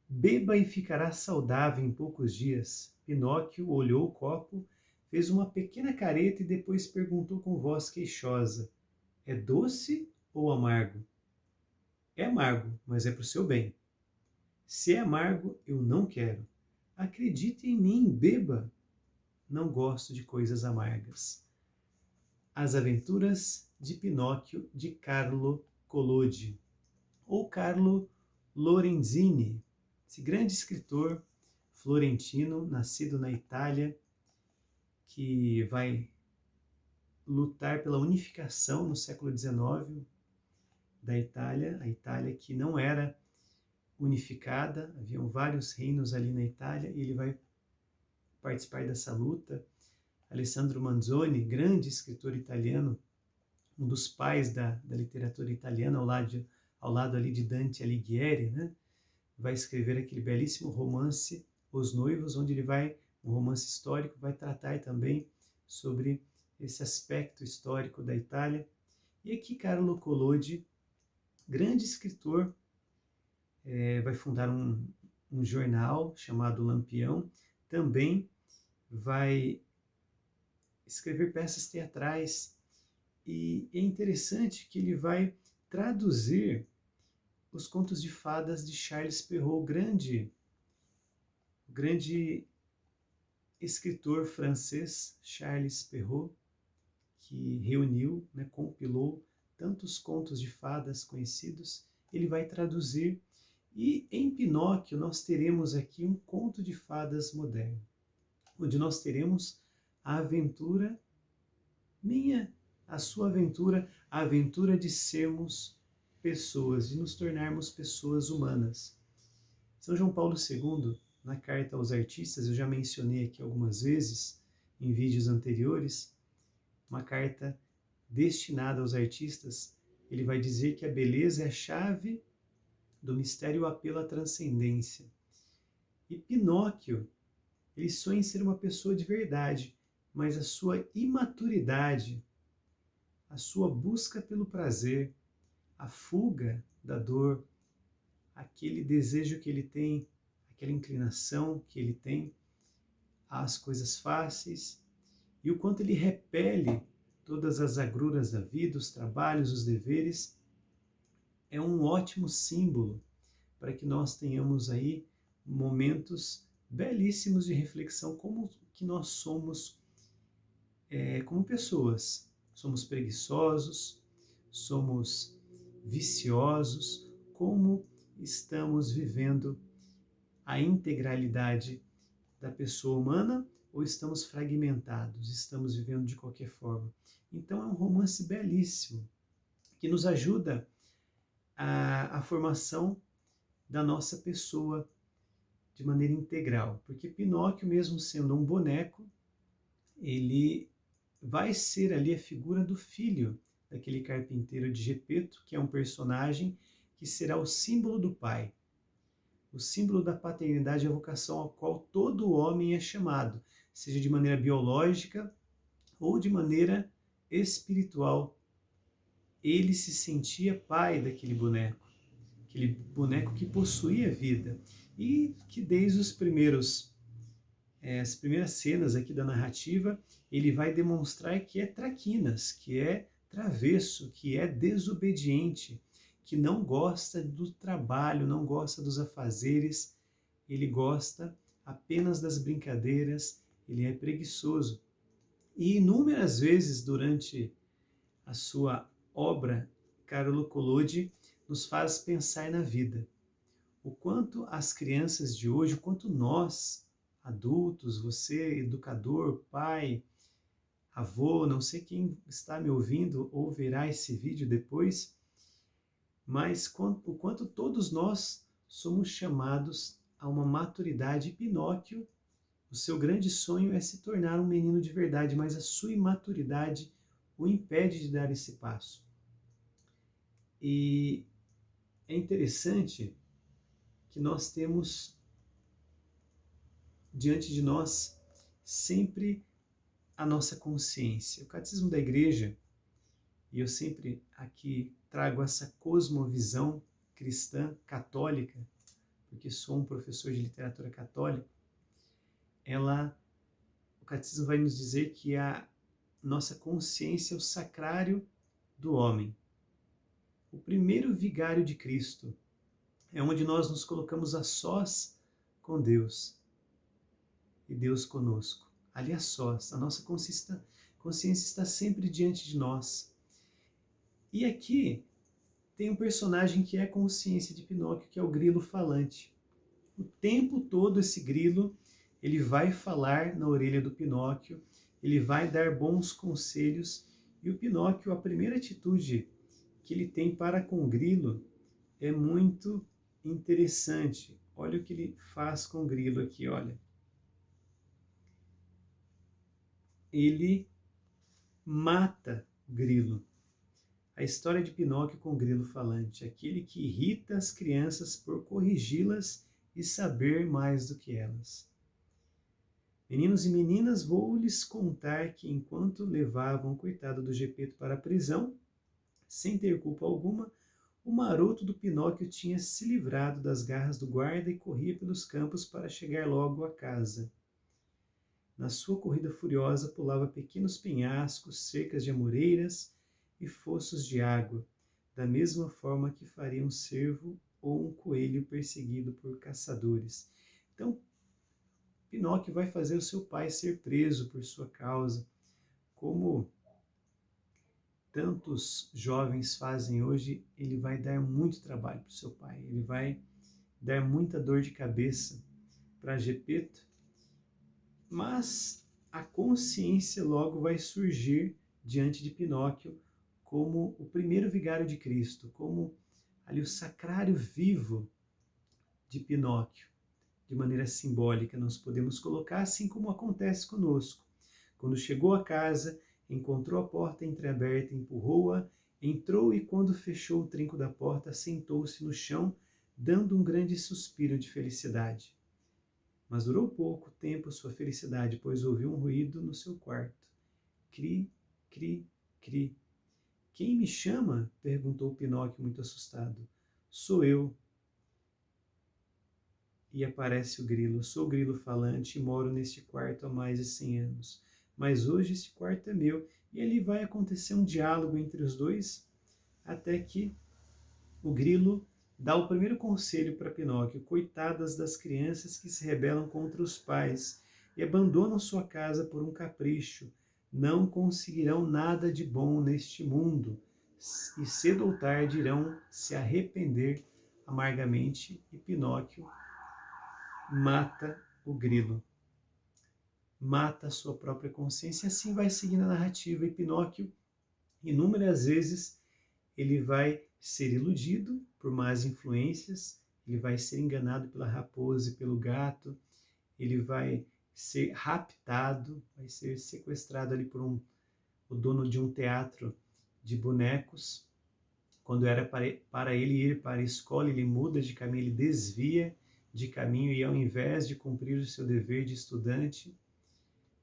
Beba e ficará saudável em poucos dias. Pinóquio olhou o copo, fez uma pequena careta e depois perguntou com voz queixosa: É doce ou amargo? É amargo, mas é para o seu bem. Se é amargo, eu não quero. Acredite em mim, beba. Não gosto de coisas amargas. As Aventuras de Pinóquio, de Carlo Collodi, ou Carlo Lorenzini, esse grande escritor florentino, nascido na Itália, que vai lutar pela unificação no século XIX da Itália, a Itália que não era unificada, haviam vários reinos ali na Itália, e ele vai participar dessa luta. Alessandro Manzoni, grande escritor italiano, um dos pais da literatura italiana, ao lado ali de Dante Alighieri, né? Vai escrever aquele belíssimo romance Os Noivos, onde ele vai, um romance histórico, vai tratar também sobre esse aspecto histórico da Itália. E aqui Carlo Collodi, grande escritor, vai fundar um jornal chamado Lampião, também vai escrever peças teatrais, e é interessante que ele vai traduzir os contos de fadas de Charles Perrault, grande escritor francês, Charles Perrault, que reuniu, né, compilou tantos contos de fadas conhecidos. Ele vai traduzir, e em Pinóquio nós teremos aqui um conto de fadas moderno, onde nós teremos a aventura minha, a sua aventura, a aventura de sermos pessoas, de nos tornarmos pessoas humanas. São João Paulo II, na carta aos artistas, eu já mencionei aqui algumas vezes em vídeos anteriores, uma carta destinada aos artistas. Ele vai dizer que a beleza é a chave do mistério e o apelo à transcendência. E Pinóquio, ele sonha em ser uma pessoa de verdade, mas a sua imaturidade, a sua busca pelo prazer, a fuga da dor, aquele desejo que ele tem, aquela inclinação que ele tem às coisas fáceis, e o quanto ele repele todas as agruras da vida, os trabalhos, os deveres, é um ótimo símbolo para que nós tenhamos aí momentos belíssimos de reflexão, como que nós somos como pessoas. Somos preguiçosos, somos viciosos, como estamos vivendo a integralidade da pessoa humana, ou estamos fragmentados, estamos vivendo de qualquer forma. Então é um romance belíssimo, que nos ajuda a formação da nossa pessoa de maneira integral, porque Pinóquio, mesmo sendo um boneco, ele vai ser ali a figura do filho daquele carpinteiro de Gepeto, que é um personagem que será o símbolo do pai, o símbolo da paternidade e a vocação ao qual todo homem é chamado, seja de maneira biológica ou de maneira espiritual. Ele se sentia pai daquele boneco, aquele boneco que possuía vida, e que desde as primeiras cenas aqui da narrativa, ele vai demonstrar que é traquinas, que é travesso, que é desobediente, que não gosta do trabalho, não gosta dos afazeres, ele gosta apenas das brincadeiras, ele é preguiçoso. E inúmeras vezes durante a sua obra, Carlo Collodi nos faz pensar na vida. O quanto as crianças de hoje, o quanto nós, adultos, você, educador, pai, avô, não sei quem está me ouvindo ou verá esse vídeo depois, mas o quanto todos nós somos chamados a uma maturidade. Pinóquio, o seu grande sonho é se tornar um menino de verdade, mas a sua imaturidade o impede de dar esse passo. E é interessante que nós temos diante de nós sempre a nossa consciência. O Catecismo da Igreja, e eu sempre aqui trago essa cosmovisão cristã católica, porque sou um professor de literatura católica, o catecismo vai nos dizer que a nossa consciência é o sacrário do homem. O primeiro vigário de Cristo é onde nós nos colocamos a sós com Deus e Deus conosco. Ali a sós, a nossa consciência está sempre diante de nós. E aqui tem um personagem que é a consciência de Pinóquio, que é o grilo falante. O tempo todo esse grilo, ele vai falar na orelha do Pinóquio, ele vai dar bons conselhos, e o Pinóquio, a primeira atitude que ele tem para com o grilo é muito interessante. Olha o que ele faz com o grilo aqui, olha. Ele mata o grilo. A história de Pinóquio com o grilo falante, aquele que irrita as crianças por corrigi-las e saber mais do que elas. Meninos e meninas, vou-lhes contar que enquanto levavam o coitado do Gepeto para a prisão, sem ter culpa alguma, o maroto do Pinóquio tinha se livrado das garras do guarda e corria pelos campos para chegar logo a casa. Na sua corrida furiosa, pulava pequenos penhascos, cercas de amoreiras e fossos de água, da mesma forma que faria um cervo ou um coelho perseguido por caçadores. Então, Pinóquio vai fazer o seu pai ser preso por sua causa, como tantos jovens fazem hoje. Ele vai dar muito trabalho para o seu pai, ele vai dar muita dor de cabeça para Gepeto, mas a consciência logo vai surgir diante de Pinóquio como o primeiro vigário de Cristo, como ali o sacrário vivo de Pinóquio. De maneira simbólica, nós podemos colocar, assim como acontece conosco. Quando chegou a casa, encontrou a porta entreaberta, empurrou-a, entrou e, quando fechou o trinco da porta, sentou-se no chão, dando um grande suspiro de felicidade. Mas durou pouco tempo sua felicidade, pois ouviu um ruído no seu quarto. Cri, cri, cri. Quem me chama? Perguntou Pinóquio, muito assustado. Sou eu. E aparece o grilo. Sou grilo falante e moro neste quarto há mais de 100 anos. Mas hoje esse quarto é meu. E ali vai acontecer um diálogo entre os dois, até que o grilo dá o primeiro conselho para Pinóquio. Coitadas das crianças que se rebelam contra os pais e abandonam sua casa por um capricho. Não conseguirão nada de bom neste mundo e cedo ou tarde irão se arrepender amargamente. E Pinóquio mata o grilo, mata a sua própria consciência, e assim vai seguindo a narrativa. E Pinóquio, inúmeras vezes, ele vai ser iludido por más influências, ele vai ser enganado pela raposa e pelo gato, ele vai ser raptado, vai ser sequestrado ali por o dono de um teatro de bonecos. Quando era para ele ir para a escola, ele muda de caminho, ele desvia de caminho e, ao invés de cumprir o seu dever de estudante,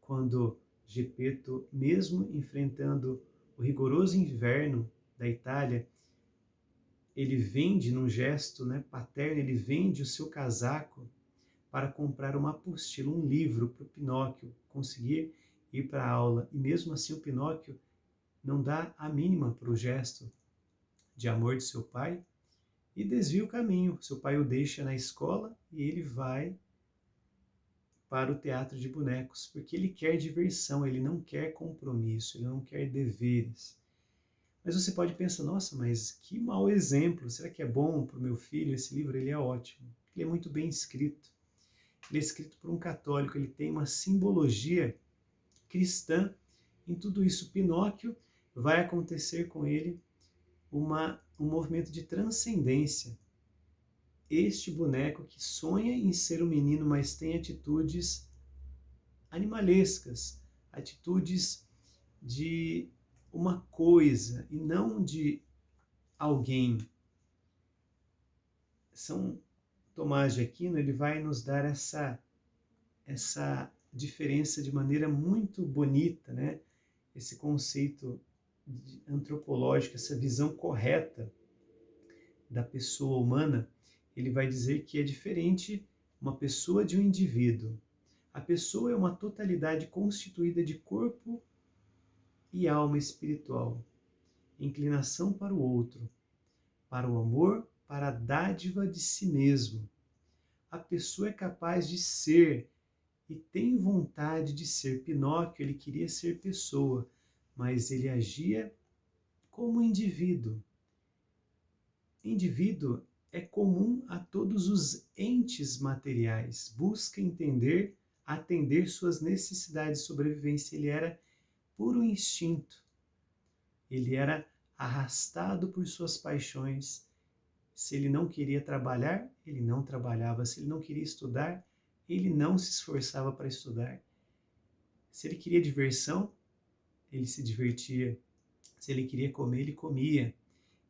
quando Gepeto, mesmo enfrentando o rigoroso inverno da Itália, ele vende, num gesto paterno, ele vende o seu casaco para comprar uma apostila, um livro para o Pinóquio conseguir ir para a aula. E mesmo assim o Pinóquio não dá a mínima para o gesto de amor de seu pai e desvia o caminho. Seu pai o deixa na escola e ele vai para o teatro de bonecos, porque ele quer diversão, ele não quer compromisso, ele não quer deveres. Mas você pode pensar, nossa, mas que mau exemplo, será que é bom para o meu filho? Esse livro ele é ótimo, ele é muito bem escrito, ele é escrito por um católico, ele tem uma simbologia cristã em tudo isso. Pinóquio, vai acontecer com ele um movimento de transcendência. Este boneco que sonha em ser um menino, mas tem atitudes animalescas, atitudes de uma coisa e não de alguém. São Tomás de Aquino, ele vai nos dar essa diferença de maneira muito bonita, né? Esse conceito antropológico, essa visão correta da pessoa humana. ele vai dizer que é diferente uma pessoa de um indivíduo. A pessoa é uma totalidade constituída de corpo e alma espiritual, inclinação para o outro, para o amor, para a dádiva de si mesmo. A pessoa é capaz de ser e tem vontade de ser. Pinóquio, ele queria ser pessoa, mas ele agia como indivíduo. Indivíduo é comum a todos os entes materiais, busca entender, atender suas necessidades de sobrevivência. Ele era puro instinto, ele era arrastado por suas paixões. Se ele não queria trabalhar, ele não trabalhava. Se ele não queria estudar, ele não se esforçava para estudar. Se ele queria diversão, ele se divertia. Se ele queria comer, ele comia.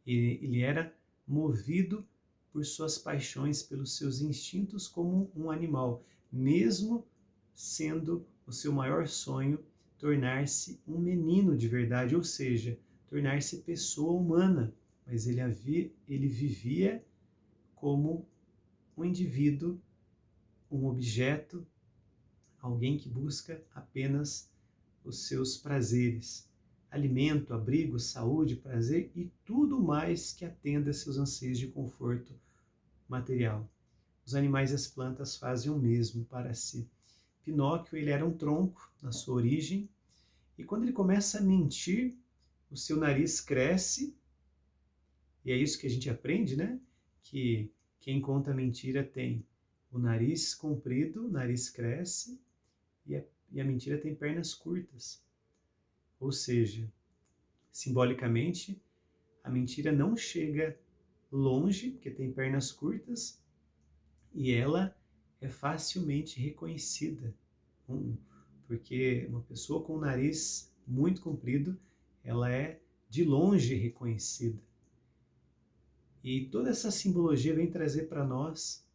Ele era movido por suas paixões, pelos seus instintos como um animal, mesmo sendo o seu maior sonho tornar-se um menino de verdade, ou seja, tornar-se pessoa humana. Mas ele vivia como um indivíduo, um objeto, alguém que busca apenas os seus prazeres. Alimento, abrigo, saúde, prazer e tudo mais que atenda seus anseios de conforto material. Os animais e as plantas fazem o mesmo para si. Pinóquio, ele era um tronco na sua origem, e quando ele começa a mentir, o seu nariz cresce, e é isso que a gente aprende, né? Que quem conta mentira tem o nariz comprido, o nariz cresce, e a mentira tem pernas curtas. Ou seja, simbolicamente, a mentira não chega longe, porque tem pernas curtas, e ela é facilmente reconhecida. Porque uma pessoa com o nariz muito comprido, ela é de longe reconhecida. E toda essa simbologia vem trazer para nós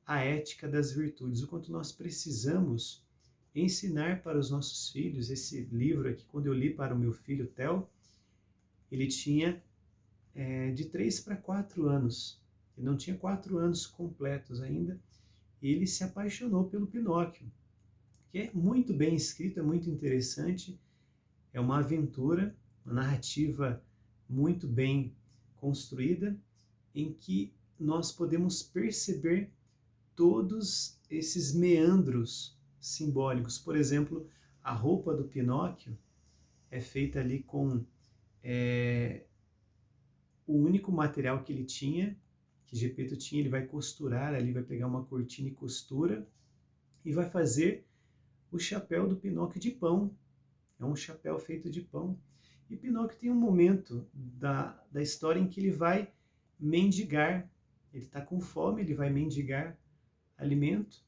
a ética das virtudes, o quanto nós precisamos ensinar para os nossos filhos. Esse livro aqui, quando eu li para o meu filho Theo, ele tinha de 3 para 4 anos. Ele não tinha 4 anos completos ainda. E ele se apaixonou pelo Pinóquio, que é muito bem escrito, é muito interessante. É uma aventura, uma narrativa muito bem construída, em que nós podemos perceber todos esses meandros simbólicos. Por exemplo, a roupa do Pinóquio é feita ali com o único material que ele tinha, que Gepeto tinha. Ele vai costurar ali, vai pegar uma cortina e costura, e vai fazer o chapéu do Pinóquio de pão. É um chapéu feito de pão. E Pinóquio tem um momento da história em que ele vai mendigar. Ele está com fome, ele vai mendigar alimento,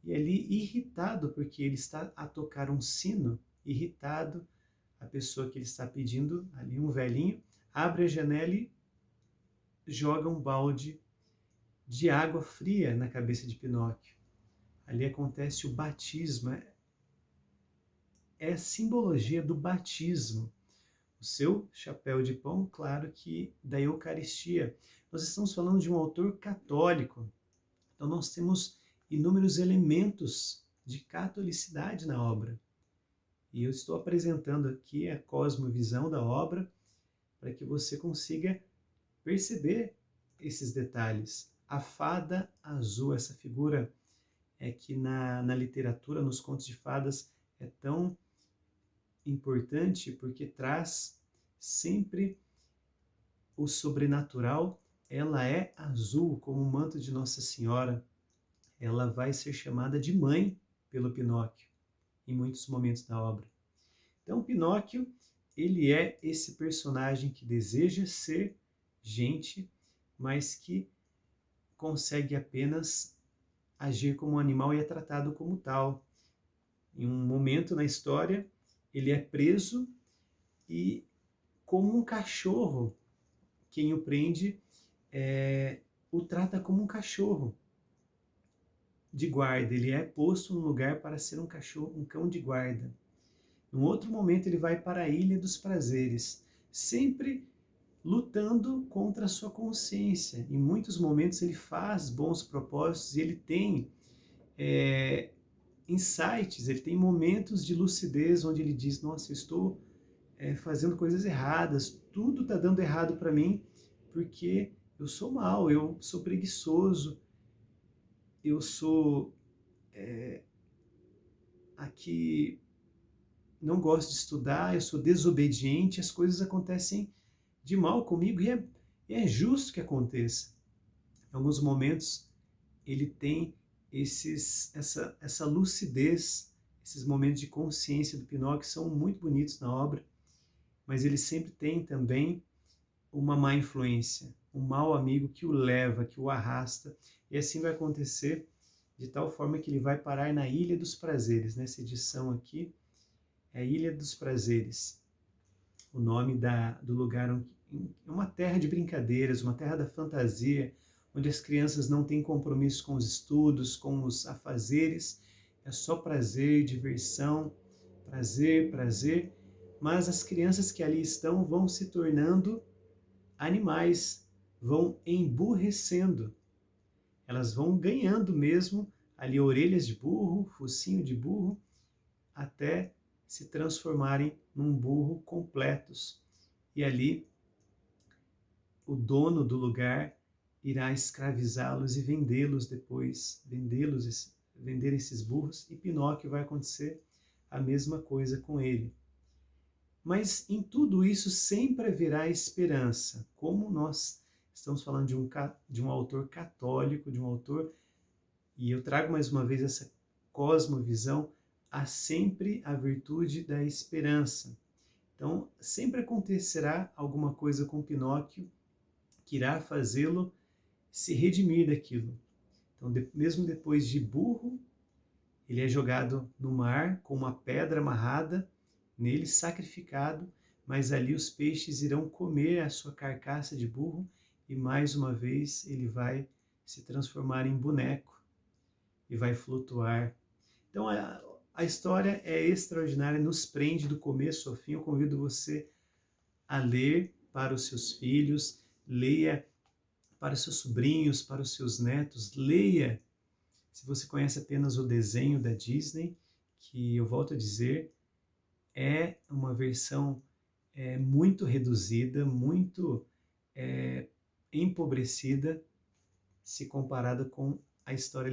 e ali irritado, porque ele está a tocar um sino, irritado, a pessoa que ele está pedindo, ali um velhinho, abre a janela e joga um balde de água fria na cabeça de Pinóquio. Ali acontece o batismo, é a simbologia do batismo. O seu chapéu de pão, claro que da Eucaristia. Nós estamos falando de um autor católico, então nós temos inúmeros elementos de catolicidade na obra. E eu estou apresentando aqui a cosmovisão da obra para que você consiga perceber esses detalhes. A fada azul, essa figura que na literatura, nos contos de fadas, é tão importante porque traz sempre o sobrenatural. Ela é azul, como o manto de Nossa Senhora. Ela vai ser chamada de mãe pelo Pinóquio em muitos momentos da obra. Então, Pinóquio, ele é esse personagem que deseja ser gente, mas que consegue apenas agir como um animal e é tratado como tal. Em um momento na história, ele é preso e, como um cachorro, quem o prende o trata como um cachorro de guarda. Ele é posto num lugar para ser um cachorro, um cão de guarda. Num outro momento ele vai para a Ilha dos Prazeres, sempre lutando contra a sua consciência. Em muitos momentos ele faz bons propósitos e ele tem insights, ele tem momentos de lucidez onde ele diz: nossa, eu estou fazendo coisas erradas, tudo está dando errado para mim porque eu sou mau, eu sou preguiçoso, eu sou aqui, não gosto de estudar, eu sou desobediente, as coisas acontecem de mal comigo e é justo que aconteça. Em alguns momentos ele tem essa lucidez, esses momentos de consciência do Pinóquio são muito bonitos na obra, mas ele sempre tem também uma má influência, um mau amigo que o leva, que o arrasta, e assim vai acontecer de tal forma que ele vai parar na Ilha dos Prazeres. Nessa edição aqui é Ilha dos Prazeres, o nome do lugar, é uma terra de brincadeiras, uma terra da fantasia, onde as crianças não têm compromisso com os estudos, com os afazeres, é só prazer, diversão, prazer, prazer, mas as crianças que ali estão vão se tornando animais, vão emburrecendo, elas vão ganhando mesmo ali orelhas de burro, focinho de burro, até se transformarem num burro completos. E ali o dono do lugar irá escravizá-los e vendê-los depois, vender esses burros, e Pinóquio vai acontecer a mesma coisa com ele. Mas em tudo isso sempre haverá esperança. Como nós estamos falando de um autor católico, de um autor, e eu trago mais uma vez essa cosmovisão, há sempre a virtude da esperança. Então, sempre acontecerá alguma coisa com Pinóquio que irá fazê-lo se redimir daquilo. Então, mesmo depois de burro, ele é jogado no mar com uma pedra amarrada nele, sacrificado, mas ali os peixes irão comer a sua carcaça de burro e mais uma vez ele vai se transformar em boneco e vai flutuar. Então a história é extraordinária, nos prende do começo ao fim. Eu convido você a ler para os seus filhos, leia para os seus sobrinhos, para os seus netos, leia. Se você conhece apenas o desenho da Disney, que eu volto a dizer, é uma versão muito reduzida, muito empobrecida, se comparada com a história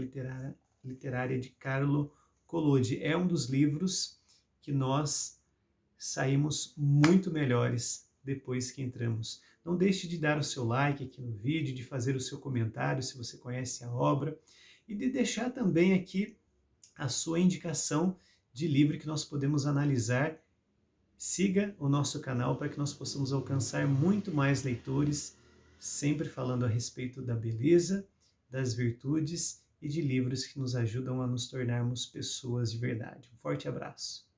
literária de Carlo Collodi. É um dos livros que nós saímos muito melhores depois que entramos. Não deixe de dar o seu like aqui no vídeo, de fazer o seu comentário se você conhece a obra e de deixar também aqui a sua indicação de livro que nós podemos analisar. Siga o nosso canal para que nós possamos alcançar muito mais leitores, sempre falando a respeito da beleza, das virtudes e de livros que nos ajudam a nos tornarmos pessoas de verdade. Um forte abraço.